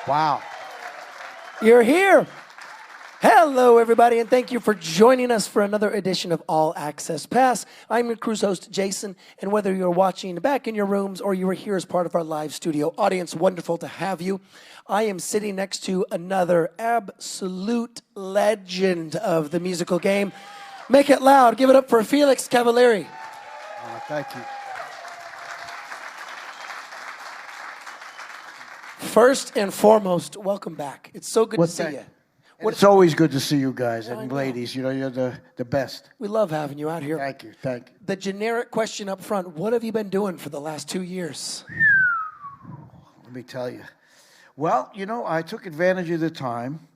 Wow. You're here. Hello, everybody, and thank you for joining us for another edition of All Access Pass. I'm your cruise host, Jason, and whether you're watching back in your rooms or you are here as part of our live studio audience, wonderful to have you. I am sitting next to another absolute legend of the musical game. Make it loud. Give it up for Felix Cavaliere. Thank you. First and foremost, welcome back. It's so good to see you. It's always good to see you guys and ladies. You know, you're the best. We love having you out here. Thank you. Thank you. The generic question up front, what have you been doing for the last 2 years? Let me tell you. Well, you know, I took advantage of the time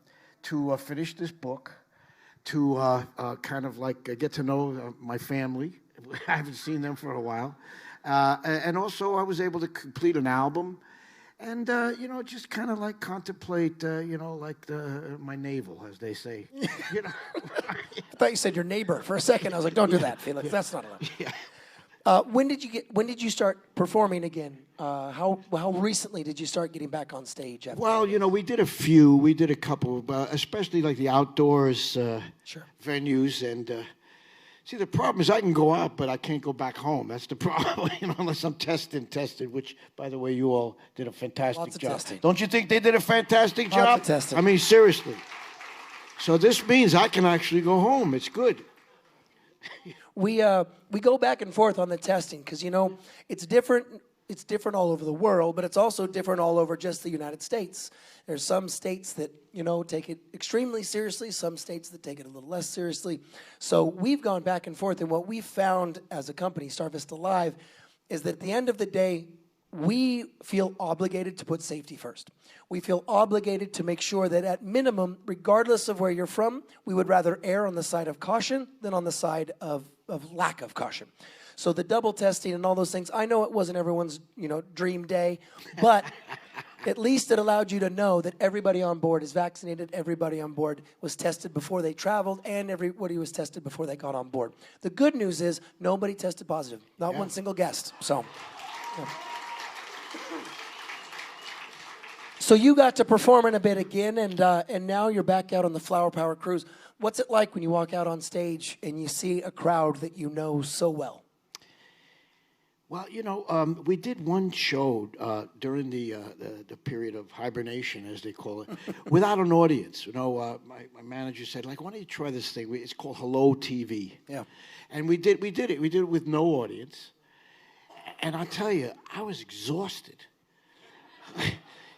to finish this book, to kind of like get to know my family. I haven't seen them for a while. And also I was able to complete an album. And, you know, just kind of like contemplate, you know, like my navel, as they say. You know? I thought you said your neighbor for a second. I was like, don't do that, Felix. Yeah. That's not allowed. Yeah. When did you start performing again? How recently did you start getting back on stage? Well, you know, we did a couple, especially like the outdoors venues. And see, the problem is I can go out, but I can't go back home. That's the problem, you know, unless I'm tested, which, by the way, you all did a fantastic job. Testing. Don't you think they did a fantastic job? Lots of testing. I mean, seriously. So this means I can actually go home. It's good. We go back and forth on the testing because, you know, it's different. It's different all over the world, but it's also different all over just the United States. There's some states that, you know, take it extremely seriously, some states that take it a little less seriously. So we've gone back and forth, and what we found as a company, Star Vista Live, is that at the end of the day, we feel obligated to put safety first. We feel obligated to make sure that at minimum, regardless of where you're from, we would rather err on the side of caution than on the side of lack of caution. So the double testing and all those things, I know it wasn't everyone's, you know, dream day, but at least it allowed you to know that everybody on board is vaccinated, everybody on board was tested before they traveled, and everybody was tested before they got on board. The good news is nobody tested positive, not one single guest. So, yeah. So you got to perform in a bit again, and now you're back out on the Flower Power Cruise. What's it like when you walk out on stage and you see a crowd that you know so well? Well, you know, we did one show during the period of hibernation, as they call it, without an audience. You know, my manager said, like, why don't you try this thing? It's called Hello TV. Yeah. And we did it. We did it with no audience. And I'll tell you, I was exhausted.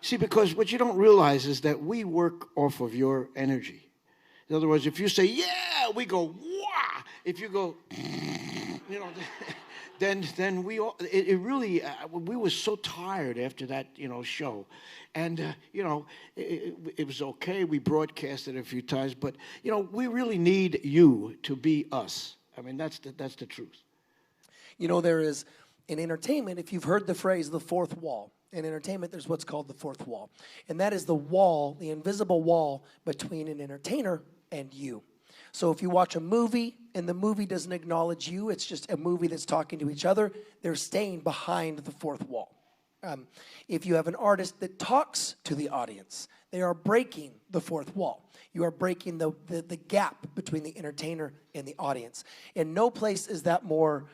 See, because what you don't realize is that we work off of your energy. In other words, if you say, yeah, we go, wah. If you go, you know, then we all, it really, we were so tired after that, you know, show. And, you know, it was okay. We broadcasted it a few times. But, you know, we really need you to be us. I mean, that's the truth. You know, there is, in entertainment, if you've heard the phrase, the fourth wall. In entertainment, there's what's called the fourth wall. And that is the wall, the invisible wall between an entertainer and you. So if you watch a movie and the movie doesn't acknowledge you, it's just a movie that's talking to each other, they're staying behind the fourth wall. If you have an artist that talks to the audience, they are breaking the fourth wall. You are breaking the gap between the entertainer and the audience. And no place is that more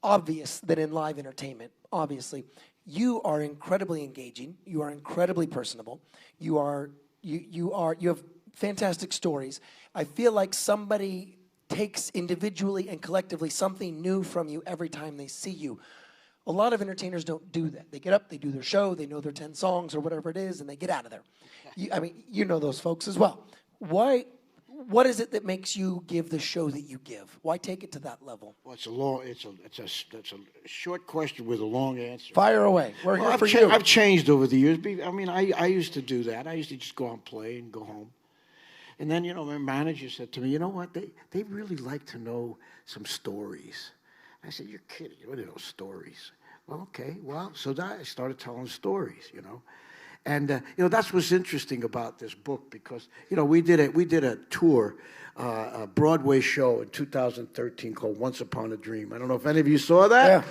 obvious than in live entertainment, obviously. You are incredibly engaging. You are incredibly personable. You have fantastic stories. I feel like somebody takes individually and collectively something new from you every time they see you. A lot of entertainers don't do that. They get up, they do their show, they know their 10 songs or whatever it is, and they get out of there. I mean, you know those folks as well. What is it that makes you give the show that you give? Why take it to that level? Well, it's a short question with a long answer. Fire away. We're here for you. I've changed over the years. I mean, I used to do that. I used to just go out and play and go home. And then, you know, my manager said to me, you know what? They really like to know some stories. I said, you're kidding. What are those stories? Well, okay. Well, so I started telling stories, you know. And, that's what's interesting about this book because, we did a tour, a Broadway show in 2013 called Once Upon a Dream. I don't know if any of you saw that. Yeah.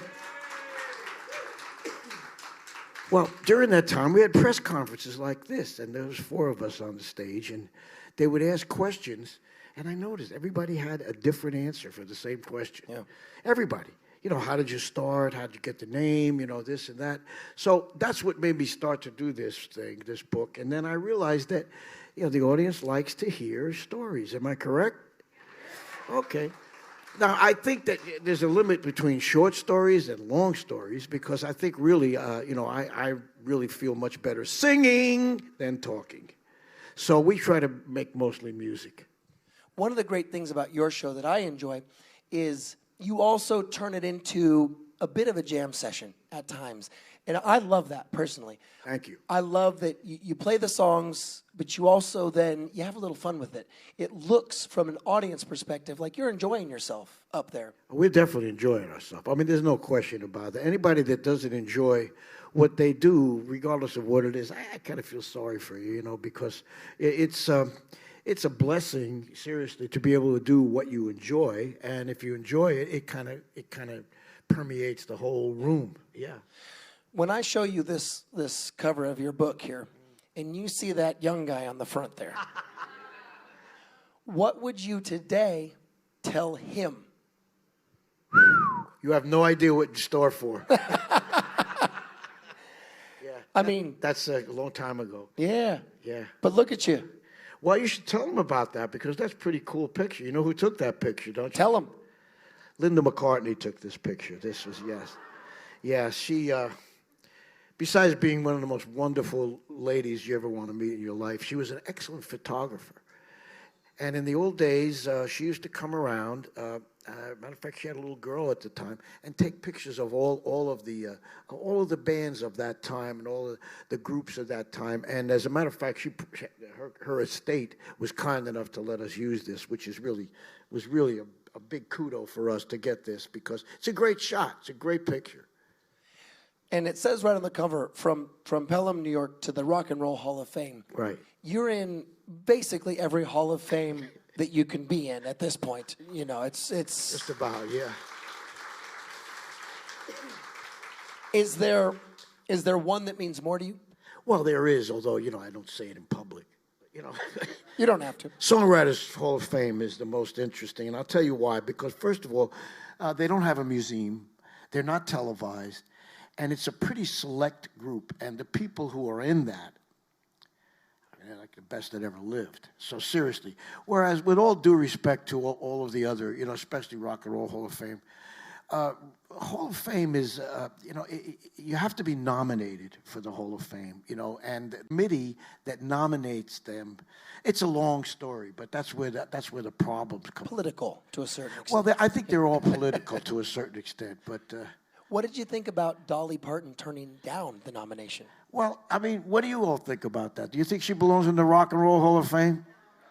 Well, during that time, we had press conferences like this, and there was 4 of us on the stage, and they would ask questions, and I noticed everybody had a different answer for the same question. Yeah. Everybody. How did you start? How did you get the name? This and that. So that's what made me start to do this book. And then I realized that, the audience likes to hear stories. Am I correct? Okay. Now, I think that there's a limit between short stories and long stories because I think really, I really feel much better singing than talking. So we try to make mostly music. One of the great things about your show that I enjoy is you also turn it into a bit of a jam session at times. And I love that personally. Thank you. I love that you play the songs, but you also then, you have a little fun with it. It looks from an audience perspective like you're enjoying yourself up there. We're definitely enjoying ourselves. I mean, there's no question about that. Anybody that doesn't enjoy what they do, regardless of what it is, I kind of feel sorry for you, because it's a blessing, seriously, to be able to do what you enjoy. And if you enjoy it, it kind of permeates the whole room. Yeah. When I show you this cover of your book here, and you see that young guy on the front there, what would you today tell him? You have no idea what in store for. Yeah. I mean, that's a long time ago. Yeah. Yeah. But look at you. Well, you should tell him about that because that's a pretty cool picture. You know who took that picture, don't you? Tell him. Linda McCartney took this picture. This was, yes. Yeah, she, besides being one of the most wonderful ladies you ever want to meet in your life, she was an excellent photographer. And in the old days, she used to come around. Matter of fact, she had a little girl at the time, and take pictures of all of the bands of that time and all the groups of that time. And as a matter of fact, her estate was kind enough to let us use this, which was really a big kudo for us to get this because it's a great shot. It's a great picture. And it says right on the cover, from Pelham, New York to the Rock and Roll Hall of Fame. Right. You're in basically every Hall of Fame that you can be in at this point. It's just about, yeah. Is there one that means more to you? Well, there is, although, I don't say it in public. You don't have to. Songwriters Hall of Fame is the most interesting, and I'll tell you why. Because, first of all, they don't have a museum. They're not televised. And it's a pretty select group. And the people who are in that, they're like the best that ever lived. So seriously. Whereas with all due respect to all of the other, especially Rock and Roll Hall of Fame, Hall of Fame is, you have to be nominated for the Hall of Fame, and the committee that nominates them, it's a long story, but that's where the problems come. Political to a certain extent. Well, I think they're all political to a certain extent, but... What did you think about Dolly Parton turning down the nomination? Well, I mean, what do you all think about that? Do you think she belongs in the Rock and Roll Hall of Fame?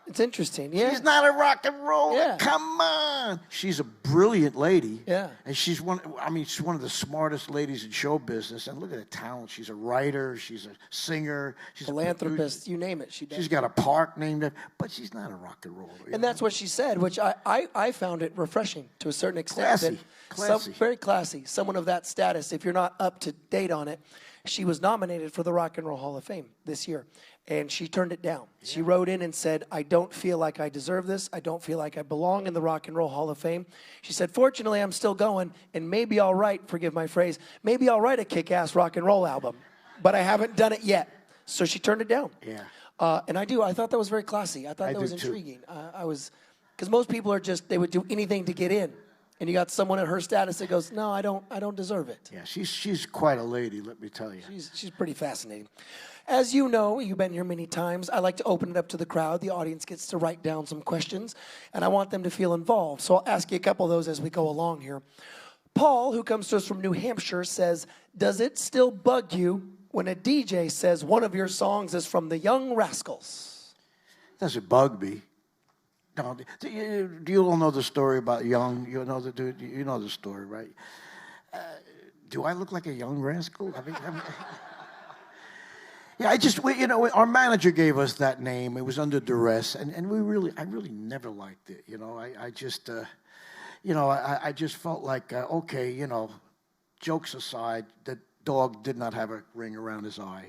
It's interesting, yeah. She's not a rock and roller. Yeah. Come on. She's a brilliant lady. Yeah. And she's one of the smartest ladies in show business. And look at her talent. She's a writer. She's a singer. She's philanthropist. You name it, she does. She's got a park named her. But she's not a rock and roller. And that's what she said, which I found it refreshing to a certain extent. Classy. Classy. Very classy. Someone of that status, if you're not up to date on it, she was nominated for the Rock and Roll Hall of Fame this year. And she turned it down. Yeah. She wrote in and said, I don't feel like I deserve this. I don't feel like I belong in the Rock and Roll Hall of Fame. She said, fortunately, I'm still going, and maybe I'll write, forgive my phrase, maybe I'll write a kick-ass rock and roll album, but I haven't done it yet. So she turned it down. Yeah. And I thought that was very classy. I thought that was intriguing. Because most people are they would do anything to get in. And you got someone at her status that goes, no, I don't deserve it. Yeah, she's quite a lady, let me tell you. She's pretty fascinating. As you know, you've been here many times, I like to open it up to the crowd. The audience gets to write down some questions, and I want them to feel involved. So I'll ask you a couple of those as we go along here. Paul, who comes to us from New Hampshire, says, does it still bug you when a DJ says one of your songs is from the Young Rascals? Doesn't bug me. No, do you all know the story about Young? You know the dude. You know the story, right? Do I look like a young rascal? Yeah, our manager gave us that name. It was under duress, and I really never liked it. I just, I just felt like, okay, jokes aside, the dog did not have a ring around his eye.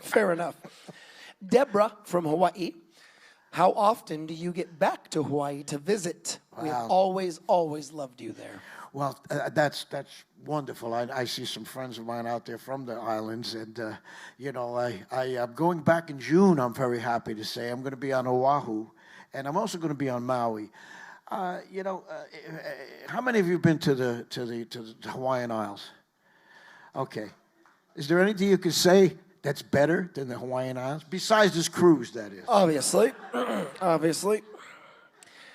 Fair enough. Deborah from Hawaii. How often do you get back to Hawaii to visit? Wow. We've always loved you there. Well, that's wonderful. I see some friends of mine out there from the islands, and I'm going back in June. I'm very happy to say I'm going to be on Oahu, and I'm also going to be on Maui. How many of you have been to the Hawaiian Isles? Okay, is there anything you can say that's better than the Hawaiian Islands besides this cruise? That is obviously.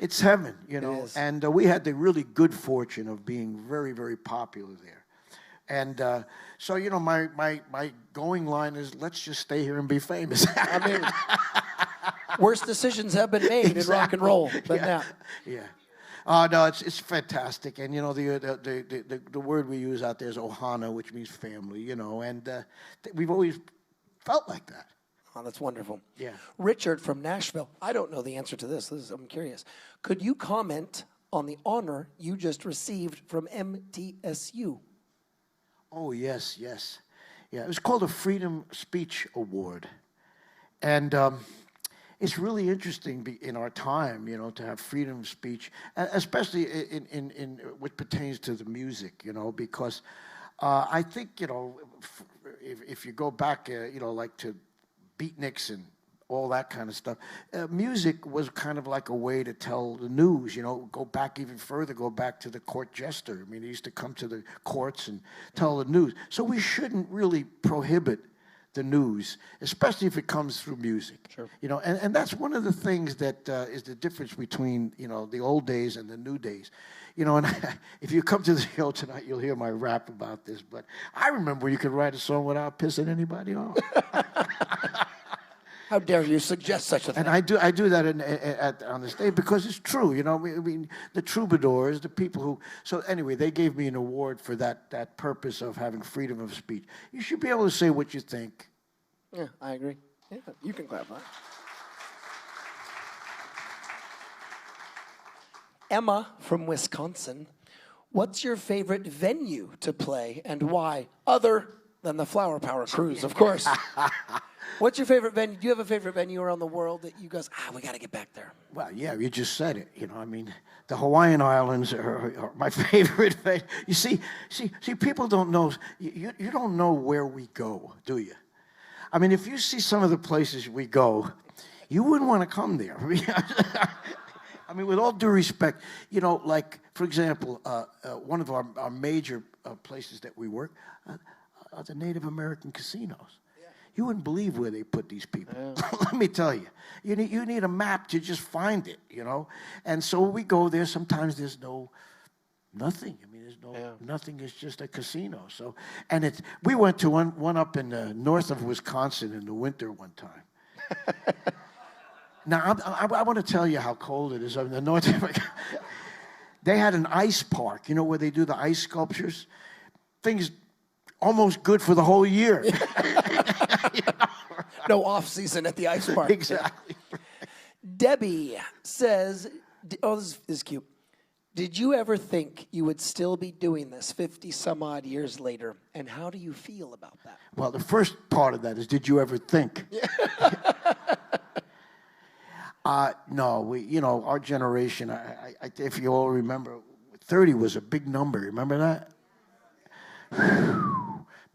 It's heaven, It is. and we had the really good fortune of being very, very popular there. And so, my going line is, let's just stay here and be famous. I mean, worse decisions have been made in rock and roll than that. Yeah. Oh, no, it's fantastic. And, the word we use out there is ohana, which means family, and we've always felt like that. Oh, that's wonderful. Yeah. Richard from Nashville. I don't know the answer to this. I'm curious. Could you comment on the honor you just received from MTSU? Oh, yes. Yeah, it was called a Freedom Speech Award. And it's really interesting in our time, to have freedom of speech, especially in what pertains to the music, because I think, if you go back, like to beatniks and all that kind of stuff, music was kind of like a way to tell the news, go back even further, go back to the court jester. I mean, he used to come to the courts and tell the news. So we shouldn't really prohibit the news, especially if it comes through music. Sure. And that's one of the things that is the difference between, the old days and the new days. And if you come to the show tonight, you'll hear my rap about this, but I remember you could write a song without pissing anybody off. How dare you suggest such a thing? And I do that on the stage because it's true. I mean, the troubadours, the people who. So anyway, they gave me an award for that purpose of having freedom of speech. You should be able to say what you think. Yeah, I agree. Yeah, you can clap. Huh? Emma from Wisconsin. What's your favorite venue to play and why? Other than the Flower Power Cruise, of course. What's your favorite venue? Do you have a favorite venue around the world that you guys, we got to get back there? Well, yeah, you just said it. I mean, the Hawaiian Islands are my favorite venue. You see, people don't know. You don't know where we go, do you? I mean, if you see some of the places we go, you wouldn't want to come there. I mean, with all due respect, like, for example, one of our major places that we work are the Native American casinos. You wouldn't believe where they put these people. Yeah. Let me tell you. You need a map to just find it, And so we go there. Sometimes there's nothing. I mean, there's nothing. It's just a casino. So, and we went to one up in the north of Wisconsin in the winter one time. Now, I want to tell you how cold it is up in the north. They had an ice park, where they do the ice sculptures. Things almost good for the whole year. No off season at the ice park. Exactly. Debbie says, this is cute. Did you ever think you would still be doing this 50 some odd years later? And how do you feel about that? Well, the first part of that is, did you ever think? No, our generation, if you all remember, 30 was a big number. Remember that?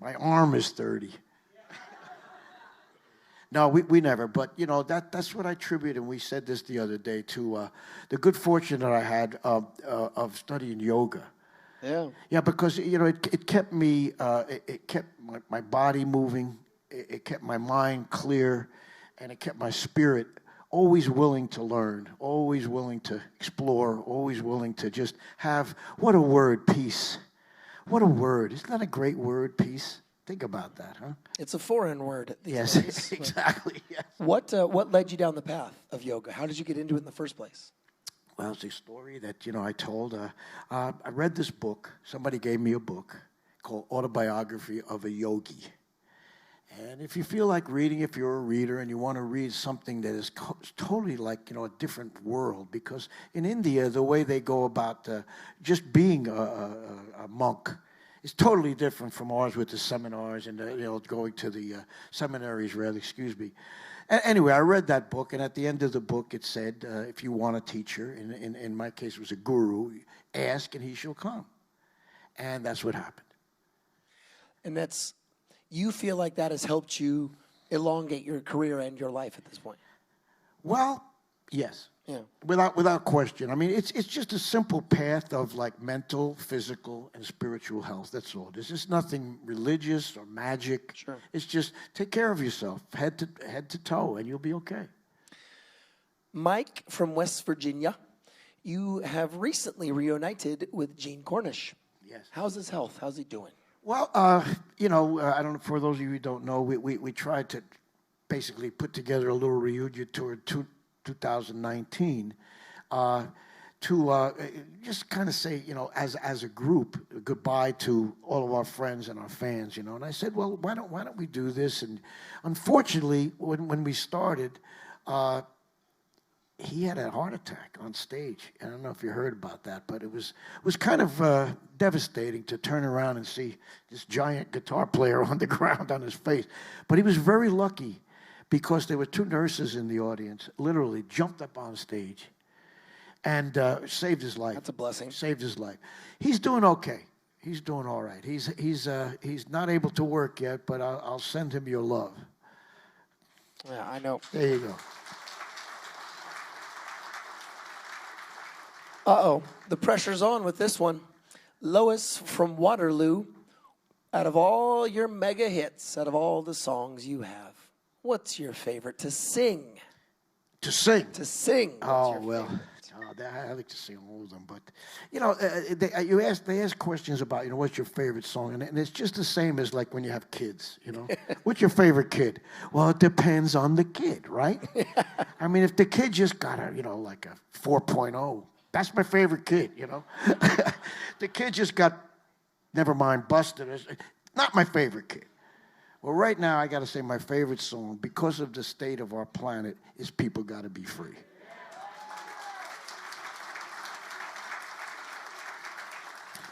My arm is 30. No, we never. But, that's what I attribute, and we said this the other day, to the good fortune that I had of studying yoga. Yeah. Yeah, because, it kept me, it kept my body moving, it kept my mind clear, and it kept my spirit always willing to learn, always willing to explore, always willing to just have, what a word, peace. What a word. Isn't that a great word, peace? Think about that, huh? It's a foreign word these Yes, days. exactly. Yes. What led you down the path of yoga? How did you get into it in the first place? Well, it's a story that, I told. I read this book. Somebody gave me a book called Autobiography of a Yogi. And if you feel like reading, if you're a reader and you want to read something that is totally like, a different world, because in India, the way they go about just being a monk is totally different from ours with the seminars and, going to the seminaries, rather, excuse me. Anyway, I read that book, and at the end of the book, it said, if you want a teacher, in my case, it was a guru, ask and he shall come. And that's what happened. And you feel like that has helped you elongate your career and your life at this point? Well, yes. Yeah. Without question. I mean, it's just a simple path of like mental, physical, and spiritual health. That's all. There's just nothing religious or magic. Sure. It's just take care of yourself, head to toe, and you'll be okay. Mike from West Virginia, you have recently reunited with Gene Cornish. Yes. How's his health? How's he doing? Well, I don't know. For those of you who don't know, we tried to basically put together a little reunion tour 2019 to just kind of say, as a group, goodbye to all of our friends and our fans, And I said, well, why don't we do this? And unfortunately, when we started, he had a heart attack on stage. I don't know if you heard about that, but it was kind of devastating to turn around and see this giant guitar player on the ground on his face. But he was very lucky because there were two nurses in the audience, literally jumped up on stage and saved his life. That's a blessing. Saved his life. He's doing okay. He's doing all right. He's not able to work yet, but I'll send him your love. Yeah, I know. There you go. Uh-oh, the pressure's on with this one. Lois from Waterloo, out of all your mega hits, out of all the songs you have, what's your favorite to sing? To sing? To sing. Oh, well, I like to sing all of them. But, they ask questions about, what's your favorite song? And it's just the same as like when you have kids, What's your favorite kid? Well, it depends on the kid, right? I mean, if the kid just got like a 4.0, that's my favorite kid, The kid just got, never mind, busted. Not my favorite kid. Well, right now, I got to say my favorite song, because of the state of our planet, is People Gotta Be Free.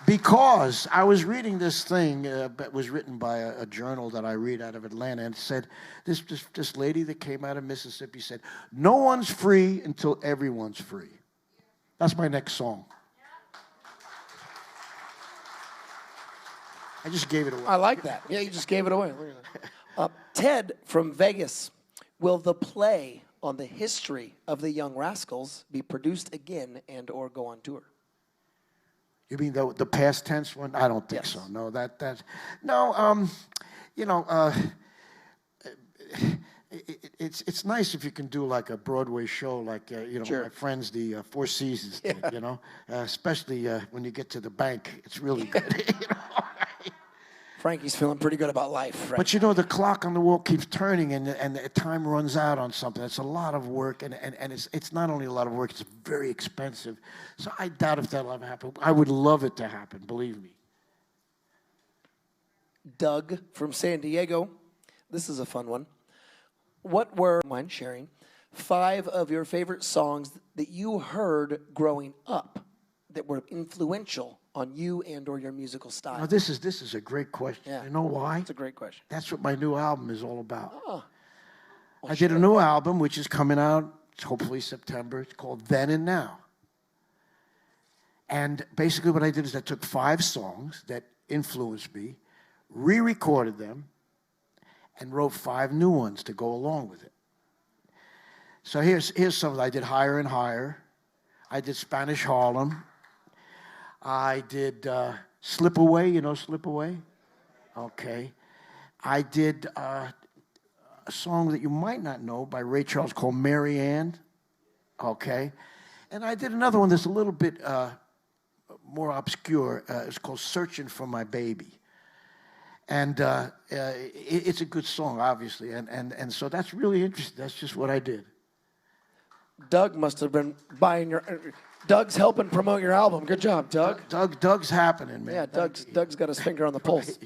Because I was reading this thing that was written by a journal that I read out of Atlanta, and it said, this lady that came out of Mississippi said, no one's free until everyone's free. That's my next song. I just gave it away. I like that. Yeah, you just gave it away. Look at that. Ted from Vegas, will the play on the history of the Young Rascals be produced again and or go on tour? You mean the past tense one? I don't think so. No, it's nice if you can do like a Broadway show, like Sure. my friends, the Four Seasons did, especially when you get to the bank, it's really good. Frankie's feeling pretty good about life, right? But the clock on the wall keeps turning, and the time runs out on something. It's a lot of work, and it's not only a lot of work; it's very expensive. So I doubt if that'll ever happen. I would love it to happen, believe me. Doug from San Diego, this is a fun one. What were, mind sharing, 5 of your favorite songs that you heard growing up that were influential on you and or your musical style? Now, this is a great question. Yeah. You know why? It's a great question. That's what my new album is all about. Oh. I did a new album, which is coming out hopefully September. It's called Then and Now. And basically what I did is I took 5 songs that influenced me, re-recorded them, and wrote 5 new ones to go along with it. So here's some. I did Higher and Higher. I did Spanish Harlem. I did Slip Away. You know Slip Away? Okay. I did a song that you might not know by Ray Charles called Mary Ann. Okay. And I did another one that's a little bit more obscure. It's called Searching for My Baby. And it's a good song, obviously. And so that's really interesting. That's just what I did. Doug must have been buying your. Doug's helping promote your album. Good job, Doug. Doug's happening, man. Yeah, Doug's got his finger on the pulse.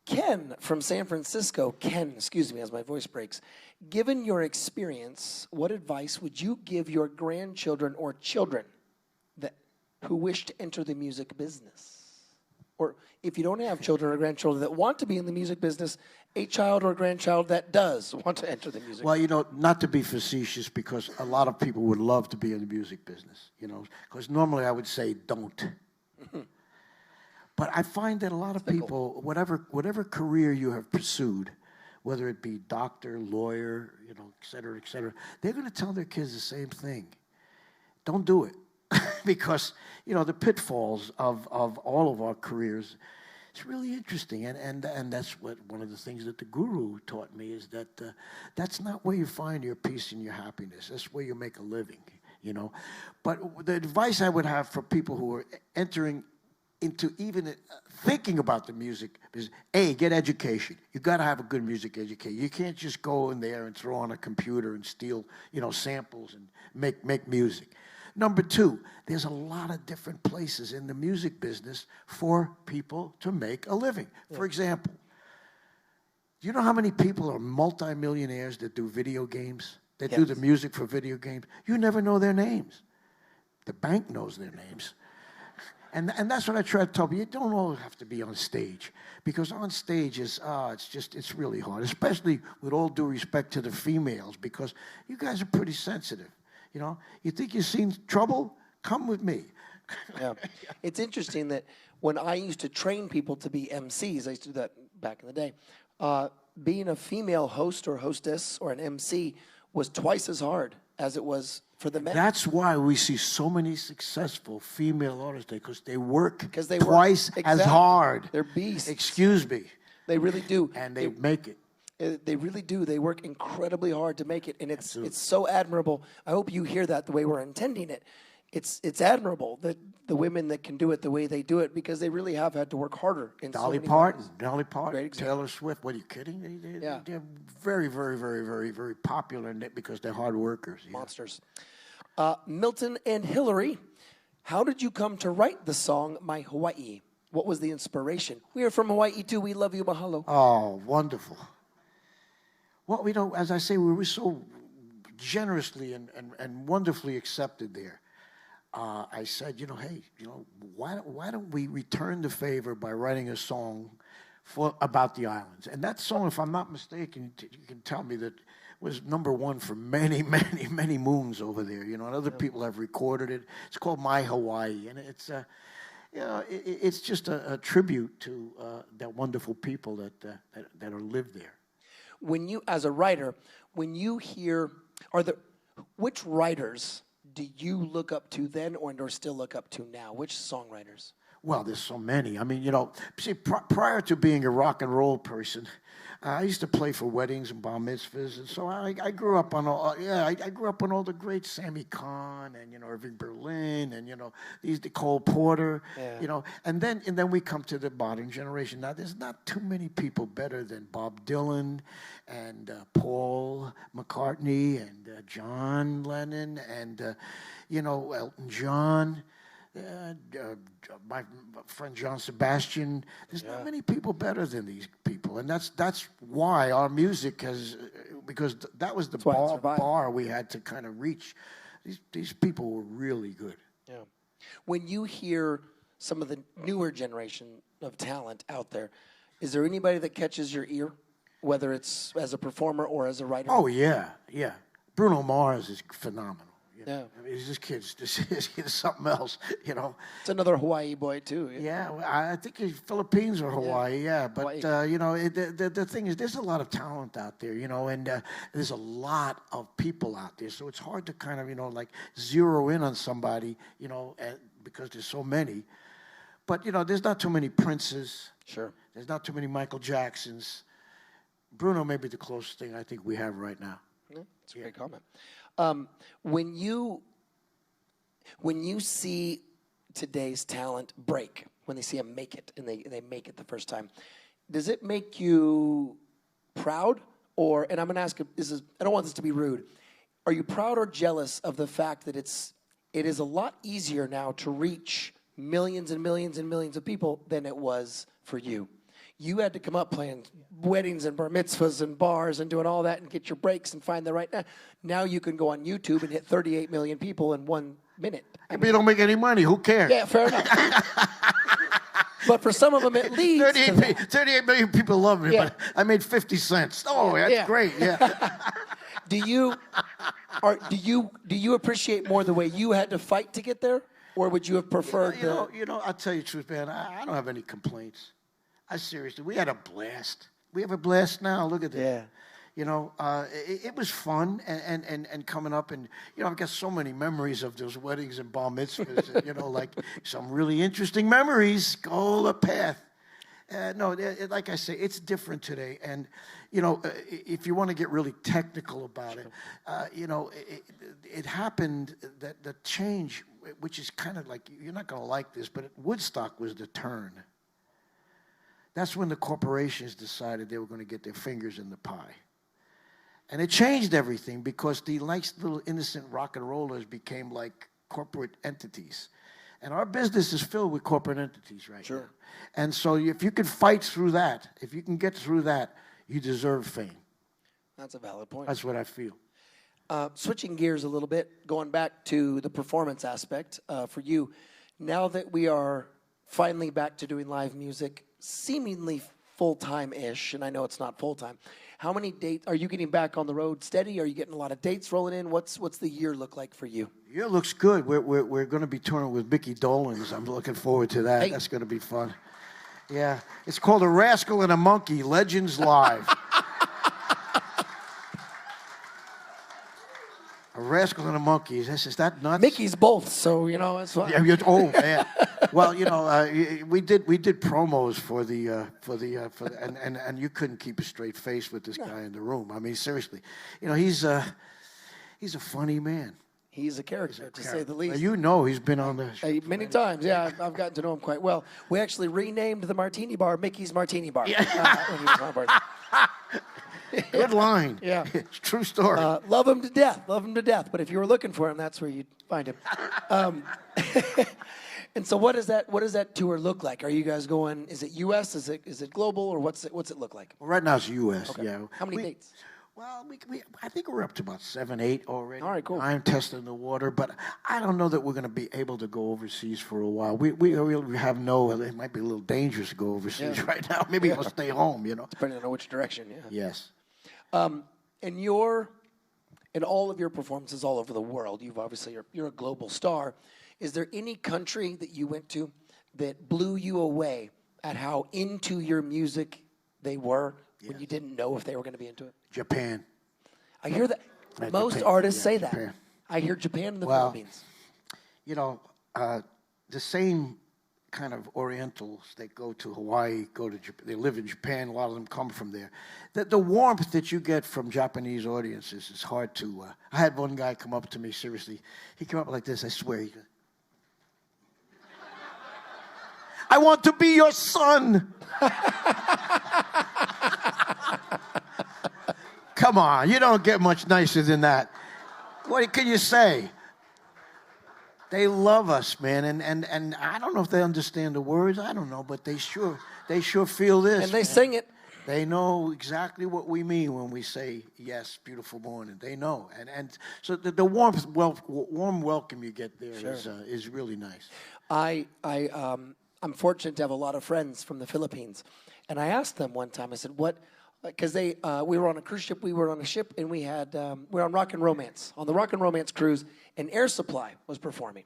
Ken from San Francisco. Ken, excuse me, as my voice breaks. Given your experience, what advice would you give your grandchildren or children who wish to enter the music business? Or if you don't have children or grandchildren that want to be in the music business, a child or grandchild that does want to enter the music business. Well, not to be facetious, because a lot of people would love to be in the music business, because normally I would say don't. But I find that a lot of people, whatever career you have pursued, whether it be doctor, lawyer, et cetera, they're going to tell their kids the same thing. Don't do it. Because, the pitfalls of all of our careers, it's really interesting. And that's one of the things that the guru taught me, is that that's not where you find your peace and your happiness. That's where you make a living, But the advice I would have for people who are entering into even thinking about the music is, A, get education. You got to have a good music education. You can't just go in there and throw on a computer and steal, samples and make music. Number two, there's a lot of different places in the music business for people to make a living. Yeah. For example, do you know how many people are multimillionaires that do video games? That do the music for video games? You never know their names. The bank knows their names. And that's what I try to tell people. You don't all have to be on stage, because on stage it's really hard, especially with all due respect to the females, because you guys are pretty sensitive. You think you've seen trouble? Come with me. Yeah. It's interesting that when I used to train people to be MCs, I used to do that back in the day, being a female host or hostess or an MC was twice as hard as it was for the men. That's why we see so many successful female artists, because they work twice as hard. They're beasts. Excuse me. They really do. And they make it. They really do. They work incredibly hard to make it, and it's so admirable. I hope you hear that the way we're intending it. It's admirable that the women that can do it the way they do it, because they really have had to work harder. Dolly Parton, Taylor Swift. What, are you kidding? They're very, very, very, very, very popular because they're hard workers. Monsters. Milton and Hillary, how did you come to write the song My Hawaii? What was the inspiration? We are from Hawaii too. We love you. Mahalo. Oh, wonderful. Well, as I say, we were so generously and wonderfully accepted there. I said, hey, why don't we return the favor by writing a song about the islands? And that song, if I'm not mistaken, you can tell me, that was #1 for many, many, many moons over there. And other people have recorded it. It's called My Hawaii, and it's it's just a tribute to that wonderful people that live there. When you, as a writer, when you hear, which writers do you look up to then, or still look up to now? Which songwriters? Well, there's so many. I mean, see, prior to being a rock and roll person, I used to play for weddings and bar mitzvahs, and so I grew up on I grew up on all the great Sammy Cahn and Irving Berlin and the Cole Porter, and then we come to the modern generation. Now, there's not too many people better than Bob Dylan and Paul McCartney and John Lennon and Elton John. My friend John Sebastian. There's not many people better than these people, and that's why our music has, because that was the bar we had to kind of reach. These people were really good. Yeah. When you hear some of the newer generation of talent out there, is there anybody that catches your ear, whether it's as a performer or as a writer? Oh yeah. Bruno Mars is phenomenal. Yeah. I mean, this kid's something else, It's another Hawaii boy, too. Yeah, I think he's Philippines or Hawaii, But, the thing is, there's a lot of talent out there, and there's a lot of people out there. So it's hard to kind of, zero in on somebody, because there's so many. But, there's not too many Princes. Sure. There's not too many Michael Jacksons. Bruno may be the closest thing I think we have right now. Yeah, that's a great comment. When you see today's talent break, when they see them make it and they make it the first time, does it make you proud? Or, and I'm going to ask, I don't want this to be rude. Are you proud or jealous of the fact that it is a lot easier now to reach millions and millions and millions of people than it was for you? You had to come up playing weddings and bar mitzvahs and bars and doing all that and get your breaks and find the right. Now you can go on YouTube and hit 38 million people in 1 minute. If you don't make any money, who cares? Yeah, fair enough. But for some of them, it leads 38 million people love me, Yeah. but I made 50 cents. Oh, that's great, yeah. Do you appreciate more the way you had to fight to get there, or would you have preferred I'll tell you the truth, man. I don't have any complaints. Seriously, we had a blast. We have a blast now. Look at that. Yeah. It was fun and coming up, and I've got so many memories of those weddings and bar mitzvahs. Like some really interesting memories. Go the path. Like I say, it's different today, and if you want to get really technical about it, it happened that the change, which is kind of like, you're not going to like this, but Woodstock was the turn. That's when the corporations decided they were going to get their fingers in the pie. And it changed everything, because the nice little innocent rock and rollers became like corporate entities. And our business is filled with corporate entities right now. And so if you can fight through that, if you can get through that, you deserve fame. That's a valid point. That's what I feel. Switching gears a little bit, going back to the performance aspect for you, now that we are finally back to doing live music, seemingly full-time-ish, and I know it's not full-time, how many dates, are you getting back on the road steady? Are you getting a lot of dates rolling in? What's the year look like for you? Year looks good. We're going to be touring with Mickey Dolenz. I'm looking forward to that. Hey. That's going to be fun. Yeah. It's called A Rascal and a Monkey, Legends Live. A Rascal and a Monkey. Is that nuts? Mickey's both, so it's fine. Yeah, oh man. Well, we did promos for the and you couldn't keep a straight face with this guy in the room. I mean, seriously, he's a funny man. He's a character, to say the least. He's been on the show many times. Yeah, I've gotten to know him quite well. We actually renamed the martini bar Mickey's Martini Bar. Yeah. When he was on board. Good line. Yeah. It's a true story. Love him to death. Love him to death. But if you were looking for him, that's where you'd find him. And so what does that tour look like? Are you guys going, is it U.S., is it global, or what's it look like? Well, right now it's U.S., okay. Yeah. How many dates? Well, I think we're up to about 7, 8 already. All right, cool. I'm testing the water, but I don't know that we're going to be able to go overseas for a while. We have it might be a little dangerous to go overseas right now. Maybe I'll stay home, Depending on which direction, yeah. Yes. In all of your performances all over the world, you're a global star. Is there any country that you went to that blew you away at how into your music they were when you didn't know if they were going to be into it? Japan. I hear that. Most artists say that. Japan. I hear Japan and the Philippines. The same kind of Orientals that go to Hawaii, they live in Japan, a lot of them come from there. The warmth that you get from Japanese audiences is hard to... I had one guy come up to me, seriously. He came up like this, I swear. He goes, I want to be your son. Come on, you don't get much nicer than that. What can you say? They love us, man, and I don't know if they understand the words. I don't know, but they sure feel this. And they sing it. They know exactly what we mean when we say, yes, beautiful morning. They know. And so the warm welcome you get there is really nice. I'm fortunate to have a lot of friends from the Philippines. And I asked them one time, I said, what, because we were on a cruise ship, we were on a ship, and we were on Rock and Romance. On the Rock and Romance cruise, and Air Supply was performing.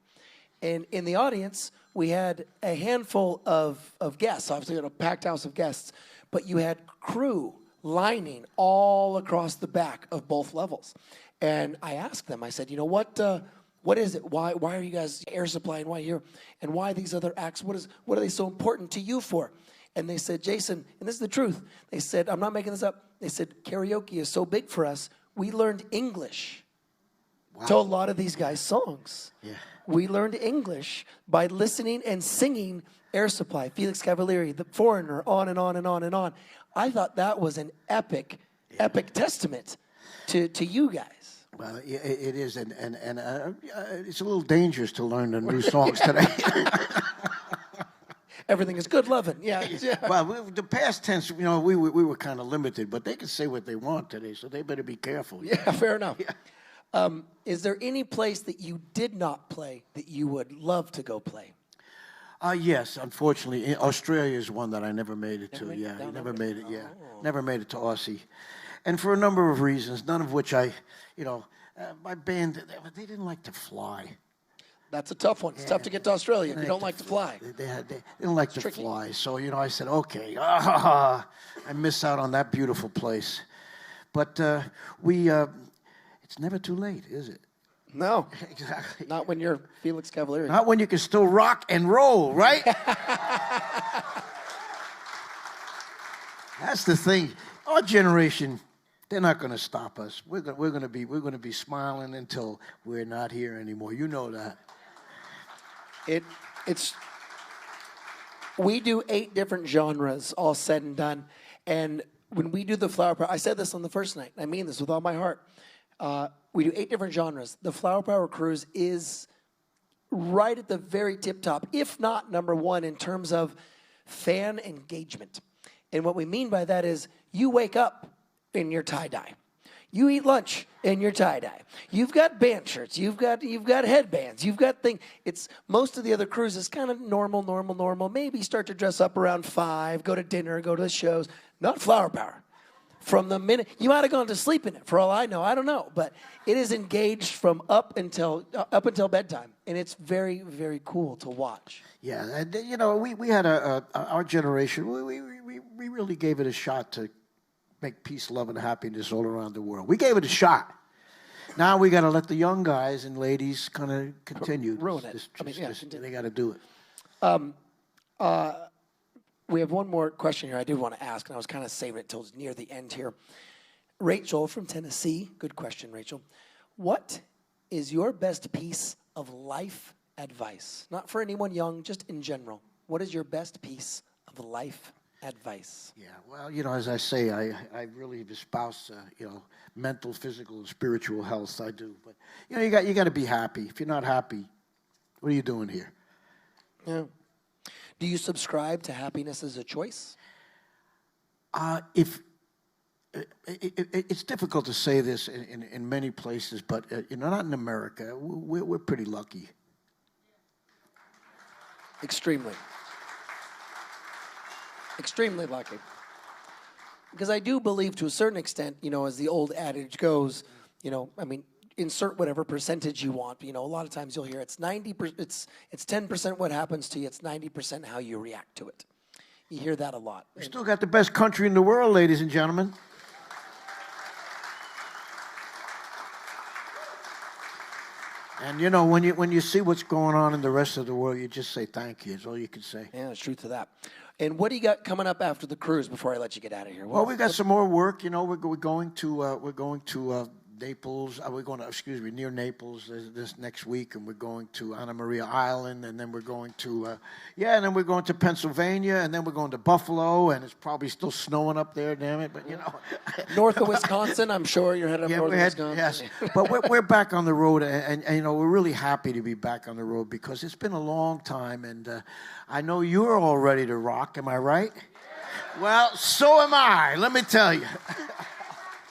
And in the audience, we had a handful of guests, obviously a packed house of guests, but you had crew lining all across the back of both levels. And I asked them, I said, what is it? Why are you guys Air Supply, and why here? And why these other acts? What are they so important to you for? And they said, Jason, and this is the truth, they said, I'm not making this up, they said, karaoke is so big for us, we learned English to a lot of these guys' songs. Yeah. We learned English by listening and singing Air Supply, Felix Cavaliere, The Foreigner, on and on and on and on. I thought that was an epic testament to you guys. Well, it is, and it's a little dangerous to learn the new songs today. Everything is good loving, yeah. Well, the past tense, we were kind of limited, but they can say what they want today, so they better be careful. Yeah, fair enough. Yeah. Is there any place that you did not play that you would love to go play? Yes, unfortunately, Australia is one that I never made it to. Never made it. Yeah, never made it to Aussie, and for a number of reasons, none of which my band they didn't like to fly. That's a tough one. It's tough to get to Australia if you don't like to fly. They didn't like to fly, so I said, okay, I miss out on that beautiful place, but it's never too late, is it? No, exactly. not when you're Felix Cavaliere. Not when you can still rock and roll, right? That's the thing. Our generation, they're not going to stop us. We're going to be smiling until we're not here anymore. You know that. We do 8 different genres, all said and done, and when we do the Flower Power, I said this on the first night. I mean this with all my heart. We do 8 different genres. The Flower Power Cruise is right at the very tip top, if not number 1 in terms of fan engagement. And what we mean by that is you wake up in your tie-dye. You eat lunch in your tie-dye. You've got band shirts. You've got headbands. You've got things. It's most of the other cruises kind of normal. Maybe start to dress up around 5, go to dinner, go to the shows. Not Flower Power. From the minute you might have gone to sleep in it, for all I know, I don't know, but it is engaged from up until bedtime, and it's very, very cool to watch. Yeah, and we had our generation. We really gave it a shot to make peace, love, and happiness all around the world. We gave it a shot. Now we got to let the young guys and ladies kind of continue. Ruin it. They got to do it. We have one more question here I did want to ask, and I was kind of saving it till near the end here. Rachel from Tennessee, good question, Rachel. What is your best piece of life advice? Not for anyone young, just in general. What is your best piece of life advice? Yeah, well, as I say, I really espouse, mental, physical, and spiritual health. I do, but you got to be happy. If you're not happy, what are you doing here? Yeah. Do you subscribe to happiness as a choice? It's difficult to say this in many places, but not in America. We're pretty lucky. Extremely lucky. Because I do believe to a certain extent, as the old adage goes, insert whatever percentage you want. A lot of times you'll hear it's 90%, it's 10% what happens to you, it's 90% how you react to it. You hear that a lot. We still got the best country in the world, ladies and gentlemen. And when you see what's going on in the rest of the world, you just say thank you. That's all you can say. Yeah, there's truth to that. And what do you got coming up after the cruise before I let you get out of here? Well, we got some more work. We're going to Naples. We're going to, near Naples this next week, and we're going to Anna Maria Island, and then we're going to, Pennsylvania, and then we're going to Buffalo, and it's probably still snowing up there, damn it, but North of Wisconsin, I'm sure you're headed up north of Wisconsin. Yes, but we're back on the road, and we're really happy to be back on the road because it's been a long time, and I know you're all ready to rock, am I right? Well, so am I, let me tell you.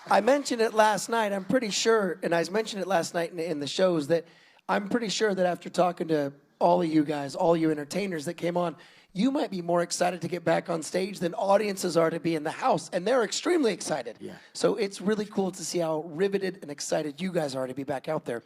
I mentioned it last night. I'm pretty sure, and I mentioned it last night in the shows, that I'm pretty sure that after talking to all of you guys, all you entertainers that came on, you might be more excited to get back on stage than audiences are to be in the house, and they're extremely excited. Yeah. So it's really cool to see how riveted and excited you guys are to be back out there.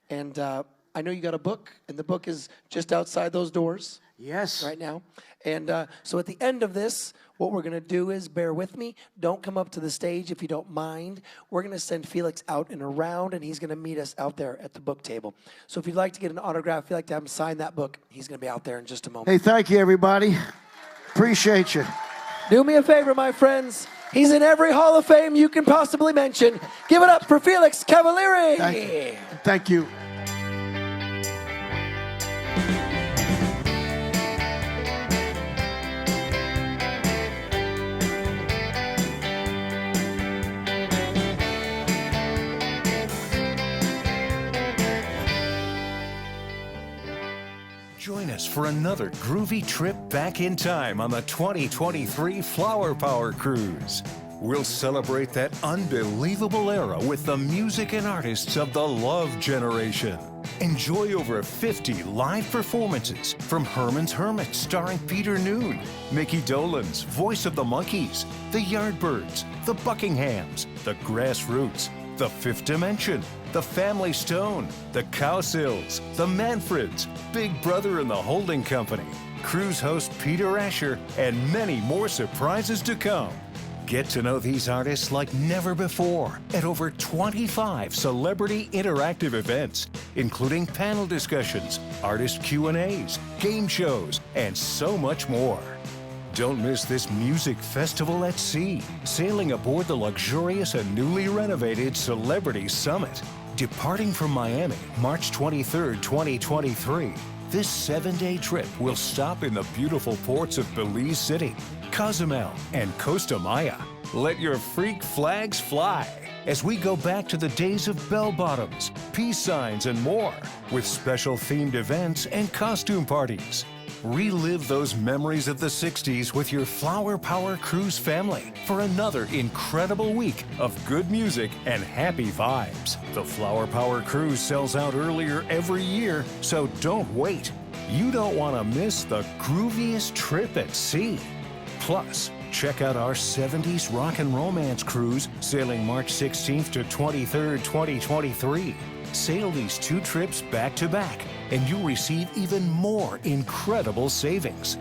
And I know you got a book, and the book is just outside those doors. Yes. Right now. And so at the end of this, what we're going to do is, bear with me, don't come up to the stage if you don't mind. We're going to send Felix out and around, and he's going to meet us out there at the book table. So if you'd like to get an autograph, if you'd like to have him sign that book, he's going to be out there in just a moment. Hey, thank you, everybody. Appreciate you. Do me a favor, my friends. He's in every Hall of Fame you can possibly mention. Give it up for Felix Cavaliere. Thank you. Join us for another groovy trip back in time on the 2023 Flower Power Cruise. We'll celebrate that unbelievable era with the music and artists of the Love Generation. Enjoy over 50 live performances from Herman's Hermits starring Peter Noon, Mickey Dolenz, voice of the Monkees, the Yardbirds, the Buckinghams, the Grassroots, the Fifth Dimension, the Family Stone, the Cowsills, the Manfreds, Big Brother and the Holding Company, cruise host Peter Asher, and many more surprises to come. Get to know these artists like never before at over 25 celebrity interactive events, including panel discussions, artist Q&As, game shows, and so much more. Don't miss this music festival at sea, sailing aboard the luxurious and newly renovated Celebrity Summit. Departing from Miami, March 23rd, 2023, this 7-day trip will stop in the beautiful ports of Belize City, Cozumel, and Costa Maya. Let your freak flags fly as we go back to the days of bell-bottoms, peace signs, and more, with special themed events and costume parties. Relive those memories of the 60s with your Flower Power Cruise family for another incredible week of good music and happy vibes. The Flower Power Cruise sells out earlier every year, so don't wait. You don't want to miss the grooviest trip at sea. Plus, check out our 70s rock and romance cruise sailing March 16th to 23rd, 2023. Sail these 2 trips back to back, and you'll receive even more incredible savings.